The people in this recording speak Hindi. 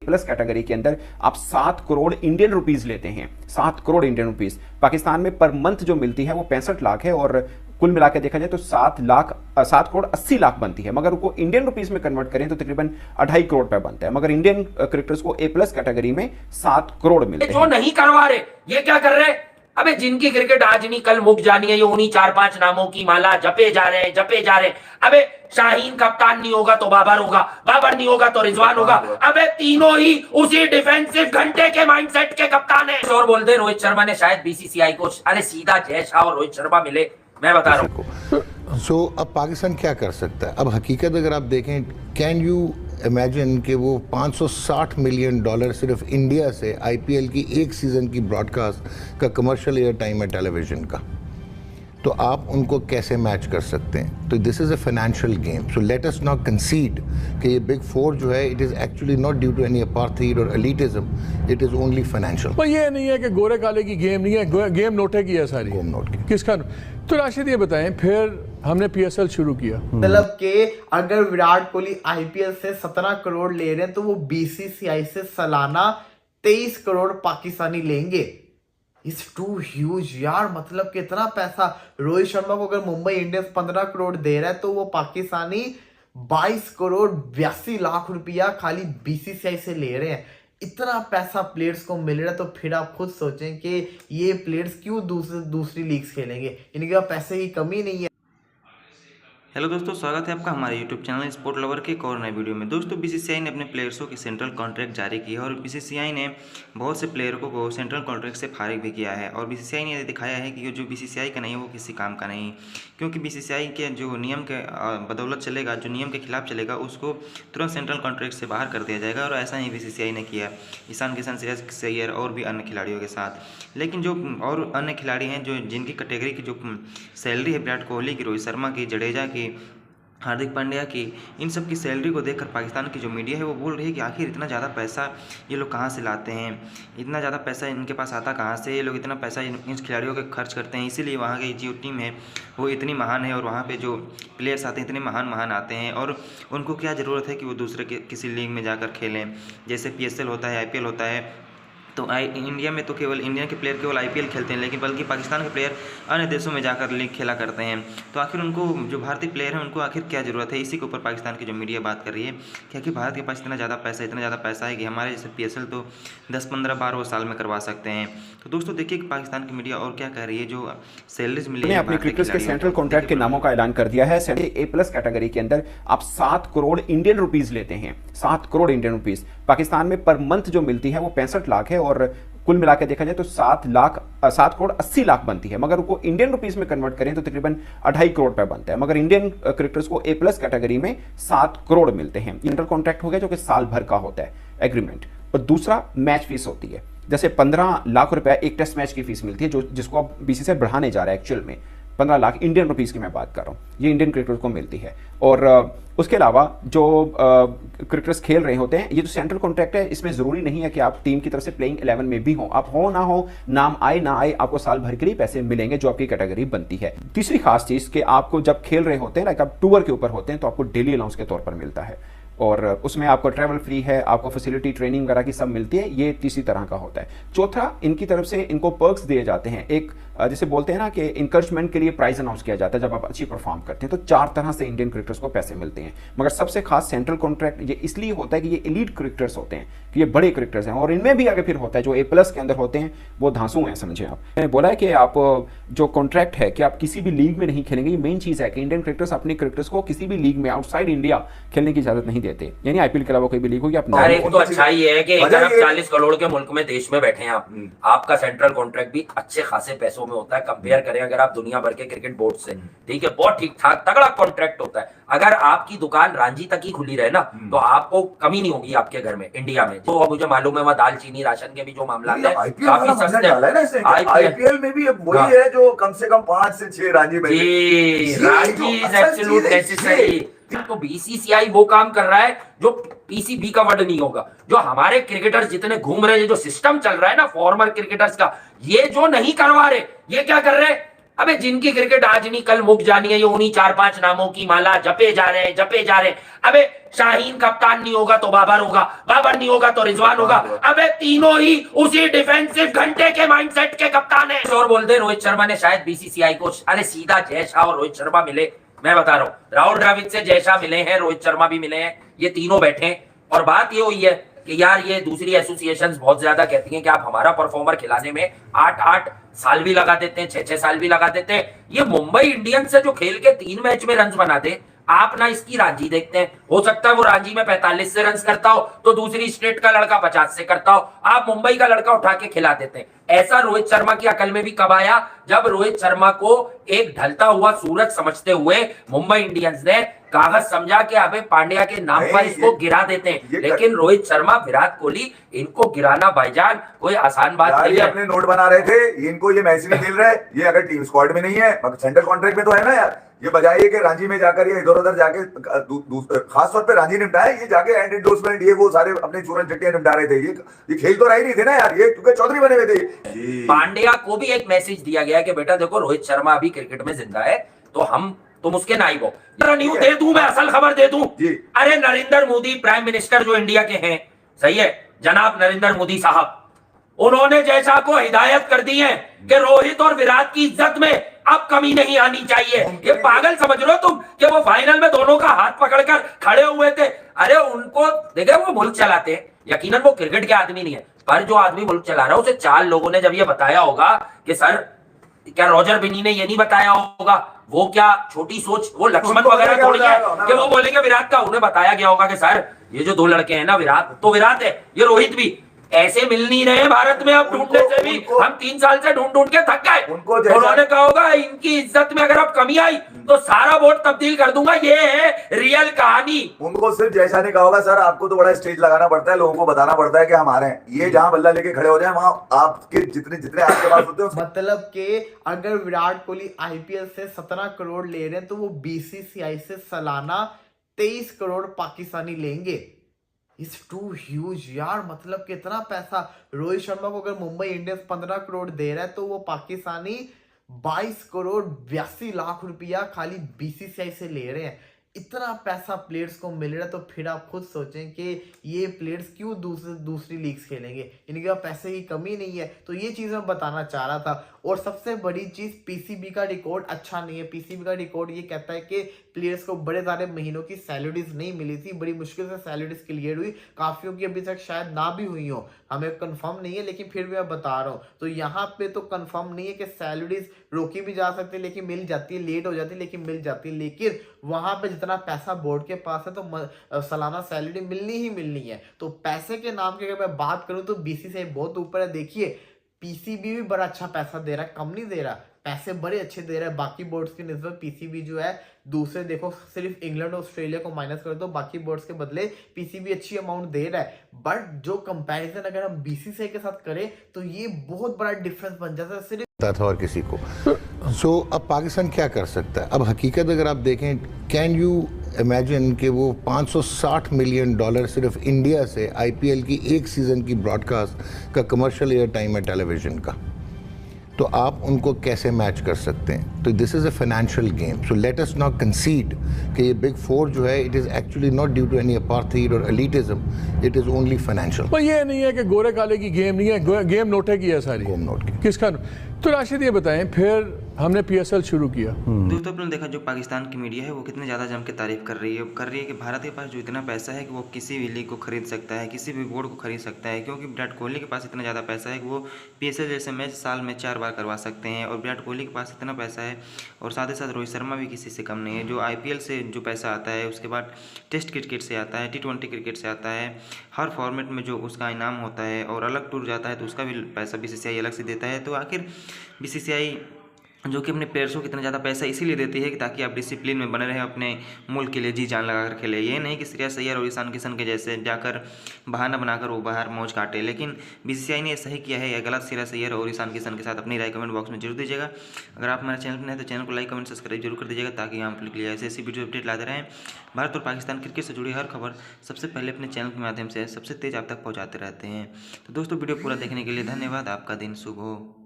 प्लस कैटेगरी के अंदर आप 7 करोड़ इंडियन रुपीज लेते हैं, 7 करोड़ इंडियन रुपीज पाकिस्तान में पर मंथ जो मिलती है वो 65 लाख है, और कुल मिला के देखा जाए तो 7 करोड़ 80 लाख बनती है। मगर उनको इंडियन रुपीस में कन्वर्ट करें तो तकरीबन 2.5 करोड़ रुपए बनता है। मगर इंडियन क्रिकेटर्स को ए प्लस कैटेगरी में 7 करोड़ मिलते हैं। जो नहीं करवा रहे ये क्या कर रहे? अबे जिनकी क्रिकेट आज नहीं कल मुक जानी है, ये उन्हीं 4-5 नामों की माला जपे जा रहे हैं। अबे शाहीन कप्तान नहीं होगा तो बाबर होगा, बाबर नहीं होगा तो रिजवान होगा। अबे तीनों ही उसी डिफेंसिव घंटे के माइंडसेट के कप्तान हैं। और बोलते रोहित शर्मा ने शायद बीसीसीआई को अरे सीधा जय शाह और रोहित शर्मा मिले, मैं बता रहा हूँ। सो अब पाकिस्तान क्या कर सकता है? अब हकीकत अगर आप देखें, कैन यू इमेजिन कि वो $560 मिलियन सिर्फ इंडिया से आईपीएल की एक सीज़न की ब्रॉडकास्ट का कमर्शियल एयर टाइम है टेलीविज़न का, तो आप उनको कैसे मैच कर सकते हैं? तो this is a financial game. So let us not consider कि ये बिग फोर जो है it is actually not due to any apartheid और elitism, it is only financial. पर ये नहीं है कि गोरे काले की गेम नहीं है, गेम नोटे की है सारी। गेम नोट की किसका? तो राशिद ये बताएं, फिर हमने पीएसएल शुरू किया, मतलब कि अगर विराट कोहली आईपीएल से 17 करोड़ ले रहे हैं तो वो बीसीसीआई से सालाना 23 करोड़ पाकिस्तानी लेंगे। इट्स टू ह्यूज यार, मतलब कितना पैसा। रोहित शर्मा को अगर मुंबई इंडियंस 15 करोड़ दे रहा है तो वो पाकिस्तानी 22 करोड़ 82 लाख रुपया खाली बीसीसीआई से ले रहे हैं। इतना पैसा प्लेयर्स को मिल रहा है तो फिर आप खुद सोचें कि ये प्लेयर्स क्यों दूसरी लीग्स खेलेंगे, इनके पास पैसे की कमी नहीं है। हेलो दोस्तों, स्वागत है आपका हमारे यूट्यूब चैनल स्पोर्ट लवर के एक और नए वीडियो में। दोस्तों बीसीसीआई ने अपने प्लेयर्सों के सेंट्रल कॉन्ट्रैक्ट जारी किया है और बीसीसीआई ने बहुत से प्लेयरों को सेंट्रल कॉन्ट्रैक्ट से फारिग भी किया है। और बीसीसीआई ने दिखाया है कि जो बीसीसीआई का नहीं है वो किसी काम का नहीं, क्योंकि बीसीसीआई के जो नियम के बदौलत चलेगा, जो नियम के खिलाफ चलेगा, उसको तुरंत सेंट्रल कॉन्ट्रैक्ट से बाहर कर दिया जाएगा। और ऐसा ही बीसीसीआई ने किया ईशान किशन, श्रेयस अय्यर और भी अन्य खिलाड़ियों के साथ। लेकिन जो और अन्य खिलाड़ी हैं जो जिनकी कैटेगरी की जो सैलरी है विराट कोहली की, रोहित शर्मा की, जडेजा की, हार्दिक पांड्या की, इन सब की सैलरी को देखकर पाकिस्तान की जो मीडिया है वो बोल रही है कि आखिर इतना ज़्यादा पैसा ये लोग कहाँ से लाते हैं, इतना ज़्यादा पैसा इनके पास आता कहाँ से, ये लोग इतना पैसा इन खिलाड़ियों के खर्च करते हैं, इसीलिए वहाँ की जो टीम है वो इतनी महान है और वहाँ पे जो प्लेयर्स आते हैं इतने महान आते हैं। और उनको क्या ज़रूरत है कि वो दूसरे किसी लीग में जाकर खेलें, जैसे PSL होता है, IPL होता है। तो इंडिया में तो केवल इंडिया के प्लेयर केवल IPL खेलते हैं, लेकिन बल्कि पाकिस्तान के प्लेयर अन्य देशों में जाकर लीग खेला करते हैं। तो आखिर उनको जो भारतीय प्लेयर हैं उनको आखिर क्या ज़रूरत है, इसी के ऊपर पाकिस्तान की जो मीडिया बात कर रही है कि आखिर भारत के पास इतना ज़्यादा पैसा है कि हमारे जैसे PSL तो 10-15 बार वो साल में करवा सकते हैं। तो दोस्तों देखिए कि पाकिस्तान की मीडिया और क्या कह रही है। जो सैलरीज मिली है अपने क्रिकेटर्स के सेंट्रल कॉन्ट्रैक्ट के नामों का ऐलान कर दिया है। ए प्लस कैटेगरी के अंदर आप 7 करोड़ इंडियन रुपीज लेते हैं, 7 करोड़ इंडियन रुपीज पाकिस्तान में पर मंथ जो मिलती है वो 65 लाख है, और कुल मिला के देखा जाए तो 7 करोड़ 80 लाख बनती है। मगर उनको इंडियन रुपीस में कन्वर्ट करें तो तकरीबन 2.5 करोड़ रुपए बनता है। मगर इंडियन क्रिकेटर्स को ए प्लस कैटेगरी में 7 करोड़ मिलते हैं। इंटर कॉन्ट्रैक्ट हो गया जो कि साल भर का होता है एग्रीमेंट। और दूसरा मैच फीस होती है, जैसे 15 लाख रुपया एक टेस्ट मैच की फीस मिलती है, जिसको अब बीसीसीआई बढ़ाने जा रहा है। एक्चुअल में 15 लाख इंडियन रुपीस की मैं बात कर रहा हूँ, ये इंडियन क्रिकेटर्स को मिलती है। और उसके अलावा जो क्रिकेटर्स खेल रहे होते हैं, ये जो सेंट्रल कॉन्ट्रैक्ट है इसमें ज़रूरी नहीं है कि आप टीम की तरफ से प्लेइंग 11 में भी हो, आप हो ना हो, नाम आए ना आए, आपको साल भर के लिए पैसे मिलेंगे जो आपकी कैटेगरी बनती है। तीसरी खास चीज़ कि आपको जब खेल रहे होते हैं, लाइक आप टूर के ऊपर होते हैं, तो आपको डेली अलाउंस के तौर पर मिलता है और उसमें आपको ट्रैवल फ्री है, आपको फैसिलिटी ट्रेनिंग वगैरह की सब मिलती है। ये तीसरी तरह का होता है। चौथा, इनकी तरफ से इनको पर्क्स दिए जाते हैं। एक जैसे बोलते हैं ना कि इंकरेजमेंट के लिए प्राइज अनाउंस किया जाता है जब आप अच्छी परफॉर्म करते हैं। तो 4 तरह से इंडियन क्रिकेटर्स को पैसे मिलते हैं। मगर सबसे खास सेंट्रल कॉन्ट्रैक्ट ये इसलिए होता है कि ये एलीट क्रिकेटर्स होते हैं, कि ये बड़े क्रिकेटर्स हैं। और इनमें भी आगे फिर होता है जो ए प्लस के अंदर होते हैं वो धांसू हैं, समझे आप। मैंने बोला है कि आप जो कॉन्ट्रैक्ट है कि आप किसी भी लीग में नहीं खेलेंगे। ये मेन चीज़ है कि इंडियन क्रिकेटर्स अपने क्रिकेटर्स को किसी भी लीग में आउटसाइड इंडिया खेलने की इजाजत नहीं देते, यानी IPL के अलावा कोई भी लीग होगी। आप तो अच्छा ही है कि 1 अरब 40 करोड़ के मुल्क में देश में बैठे हैं आप, आपका सेंट्रल कॉन्ट्रैक्ट भी अच्छे खासे पैसों में होता है कंपेयर करें अगर आप दुनिया भर के क्रिकेट बोर्ड से। ठीक है, बहुत ठीक ठाक तगड़ा कॉन्ट्रैक्ट होता है। अगर आपकी दुकान रांची तक ही खुली रहे ना तो आपको कमी नहीं होगी आपके घर में इंडिया में। जो मुझे मालूम है वहाँ दाल चीनी राशन के भी जो मामला है काफी सस्ते हैं। IPL में भी वही है जो कम से कम 5 से 6 रांची में। Ranchi is absolute necessary. तो बीसीसीआई वो काम कर रहा है जो PCB का वर्ड नहीं होगा। जो हमारे क्रिकेटर्स जितने घूम रहे हैं, जो सिस्टम चल रहा है ना फॉर्मर क्रिकेटर्स का, ये जो नहीं करवा रहे ये क्या कर रहे? अबे जिनकी क्रिकेट आज नहीं कल मुक जानी है, ये उन्हीं 4-5 नामों की माला जपे जा रहे हैं, जपे जा रहे हैं। अबे शाहीन कप्तान नहीं होगा तो बाबर होगा, बाबर नहीं होगा तो रिजवान होगा। अबे तीनों ही उसी डिफेंसिव घंटे के माइंडसेट के कप्तान हैं। और बोलते रोहित शर्मा ने शायद बीसीसीआई को, अरे सीधा जय शाह और रोहित शर्मा मिले। मैं बता रहा हूँ, राहुल द्रविड़ से जय शाह मिले हैं, रोहित शर्मा भी मिले हैं, ये तीनों बैठे हैं और बात ये हुई है कि यार ये दूसरी एसोसिएशंस बहुत ज्यादा कहती हैं कि आप हमारा परफॉर्मर खिलाने में 8-8 साल भी लगा देते हैं, 6-6 साल भी लगा देते हैं। ये मुंबई इंडियंस से जो खेल के 3 मैच में रन बनाते, आप ना इसकी रांची देखते हैं। हो सकता है वो रांची में 45 से रन करता हो तो दूसरी स्टेट का लड़का 50 से करता हो, आप मुंबई का लड़का उठा के खिला देते हैं। ऐसा रोहित शर्मा की अकल में भी कब आया, जब रोहित शर्मा को एक ढलता हुआ सूरज समझते हुए मुंबई इंडियंस ने कागज समझा कि अबे पांड्या के नाम पर इसको गिरा देते हैं। लेकिन रोहित शर्मा, विराट कोहली, इनको गिराना भाईजान कोई आसान बात नहीं है। अपने नोट बना रहे थे, इनको ये मैच नहीं खेल रहे, ये अगर टीम स्क्वाड में नहीं है, सेंट्रल कॉन्ट्रैक्ट में तो है ना यार। ये बजाय कि रांची में जाकर ये इधर उधर जाके खास तौर पे रांची निपटाए, ये जाके एंड एंडोर्समेंट ये वो सारे अपने चूरन चट्टियां निपटा रहे थे। ये खेल तो रहे नहीं थे ना यार, ये क्योंकि चौधरी बने हुए थे। पांड्या को भी एक मैसेज दिया गया कि बेटा देखो रोहित शर्मा अभी क्रिकेट में जिंदा है तो तुम उसके नाइब हो। न्यू दे दूं, मैं असल खबर दे दूं। अरे नरेंद्र मोदी प्राइम मिनिस्टर जो इंडिया के हैं, सही है, जनाब नरेंद्र मोदी साहब, उन्होंने जैसा को हिदायत कर दी है कि रोहित और विराट की इज्जत में अब कमी नहीं आनी चाहिए। ये पागल समझ रहे हो तुम कि वो फाइनल में दोनों का हाथ पकड़कर खड़े हुए थे? अरे उनको देखे, वो मुल्क चलाते हैं, यकीनन वो क्रिकेट के आदमी नहीं है, पर जो आदमी मुल्क चला रहा है उसे 4 लोगों ने जब ये बताया होगा कि सर, क्या रॉजर बिनी ने ये नहीं बताया होगा, वो क्या छोटी सोच, वो लक्ष्मण वगैरह थोड़ी है कि वो बोलेंगे विराट का, उन्हें बताया गया होगा कि सर ये जो 2 लड़के हैं ना, विराट तो विराट है, ये रोहित भी, ऐसे मिल नहीं रहे भारत में। अब ढूंढने से भी हम 3 साल से ढूंढ ढूंढ के थक गए। उन्होंने कहा होगा इनकी इज्जत में अगर अब कमी आई तो सारा वोट तब्दील कर दूंगा। ये है रियल कहानी। उनको सिर्फ जैसा ने कहा होगा, सर आपको तो बड़ा स्टेज लगाना पड़ता है, लोगों को बताना पड़ता है कि हम आ रहे हैं, ये जहां बल्ला लेके खड़े हो जाए वहां आपके जितने आपके पास होते हैं। मतलब कि अगर विराट कोहली आईपीएल से 17 करोड़ ले रहे हैं तो वो बीसीसीआई से सालाना 23 करोड़ पाकिस्तानी लेंगे। इट्स टू ह्यूज यार, मतलब कितना पैसा। रोहित शर्मा को अगर मुंबई इंडियंस 15 करोड़ दे रहा है तो वो पाकिस्तानी 22 करोड़ 82 लाख रुपया खाली बीसीसीआई से ले रहे हैं। इतना पैसा प्लेयर्स को मिल रहा है तो फिर आप खुद सोचें कि ये प्लेयर्स क्यों दूसरी लीग्स खेलेंगे, इनके पास पैसे की कमी नहीं है। तो ये चीज़ मैं बताना चाह रहा था। और सबसे बड़ी चीज़, पीसीबी का रिकॉर्ड अच्छा नहीं है। पीसीबी का रिकॉर्ड ये कहता है कि प्लेयर्स को बड़े सारे महीनों की सैलरीज नहीं मिली थी, बड़ी मुश्किल से सैलरीज क्लियर हुई, काफियों की अभी तक शायद ना भी हुई हो, हमें कंफर्म नहीं है, लेकिन फिर भी मैं बता रहा हूँ। तो यहाँ पे तो कंफर्म नहीं है कि सैलरीज रोकी भी जा सकती है लेकिन मिल जाती है, लेट हो जाती है लेकिन मिल जाती है। लेकिन वहां पे जितना पैसा बोर्ड के पास है तो सालाना सैलरी मिलनी ही मिलनी है। तो पैसे के नाम की अगर मैं बात करूं तो बीसीसीआई बहुत ऊपर है। देखिए पीसीबी भी बड़ा अच्छा पैसा दे रहा है, कम नहीं दे रहा, पैसे बड़े अच्छे दे रहा है। बाकी बोर्ड्स की निस्बत पीसीबी जो है दूसरे, देखो सिर्फ इंग्लैंड और ऑस्ट्रेलिया को माइनस कर दो, बाकी बोर्ड्स के बदले पीसीबी अच्छी अमाउंट दे रहा है। बट जो कंपैरिजन अगर हम बीसीसीआई के साथ करें तो ये बहुत बड़ा डिफरेंस बन जाता है सिर्फ था और किसी को। सो अब पाकिस्तान क्या कर सकता है? अब हकीकत अगर आप देखें, कैन यू इमेजिन कि वो $560 मिलियन सिर्फ इंडिया से आईपीएल की एक सीज़न की ब्रॉडकास्ट का कमर्शियल एयर टाइम है टेलीविज़न का, तो आप उनको कैसे मैच कर सकते हैं? तो this is a financial game. So let us not consider कि ये बिग फोर जो है, it is actually not due to any apartheid और elitism, it is only financial. पर ये नहीं है कि गोरे काले की गेम नहीं है, गेम नोटे की है सारी। गेम नोट की किसका? तो राशिद ये बताएं, फिर हमने पीएसएल शुरू किया। दोस्तों आपने देखा जो पाकिस्तान की मीडिया है वो कितने ज़्यादा जम के तारीफ कर रही है कि भारत के पास जो इतना पैसा है कि वो किसी भी लीग को खरीद सकता है, किसी भी बोर्ड को खरीद सकता है, क्योंकि विराट कोहली के पास इतना ज़्यादा पैसा है कि वो पीएसएल जैसे मैच साल में 4 बार करवा सकते हैं। और विराट कोहली के पास इतना पैसा है और साथ ही साथ रोहित शर्मा भी किसी से कम नहीं है। जो आईपीएल से जो पैसा आता है, उसके बाद टेस्ट क्रिकेट से आता है, T20 क्रिकेट से आता है, हर फॉर्मेट में जो उसका इनाम होता है, और अलग टूर जाता है तो उसका भी पैसा बीसीसीआई अलग से देता है। तो आखिर बीसीसीआई जो कि अपने प्लेयर्स को कितना ज़्यादा पैसा इसीलिए देती है कि ताकि आप डिसिप्लिन में बने रहें, अपने मुल्क के लिए जी जान लगा कर खेले। ये नहीं कि श्रेयस अय्यर और ईशान किशन के जैसे जाकर बहाना बनाकर वो बाहर मौज काटे। लेकिन बीसीसीआई ने सही किया है या गलत, श्रेयस अय्यर और ईशान किशन के साथ अपनी राय कमेंट बॉक्स में जरूर दीजिएगा। अगर आप हमारे चैनल पर नए तो चैनल को लाइक कमेंट सब्सक्राइब जरूर कर दीजिएगा ताकि हम आपके लिए ऐसी वीडियो अपडेट लाते रहें। भारत और पाकिस्तान क्रिकेट से जुड़ी हर खबर सबसे पहले अपने चैनल के माध्यम से सबसे तेज आप तक पहुँचाते रहते हैं। तो दोस्तों वीडियो पूरा देखने के लिए धन्यवाद। आपका दिन शुभ हो।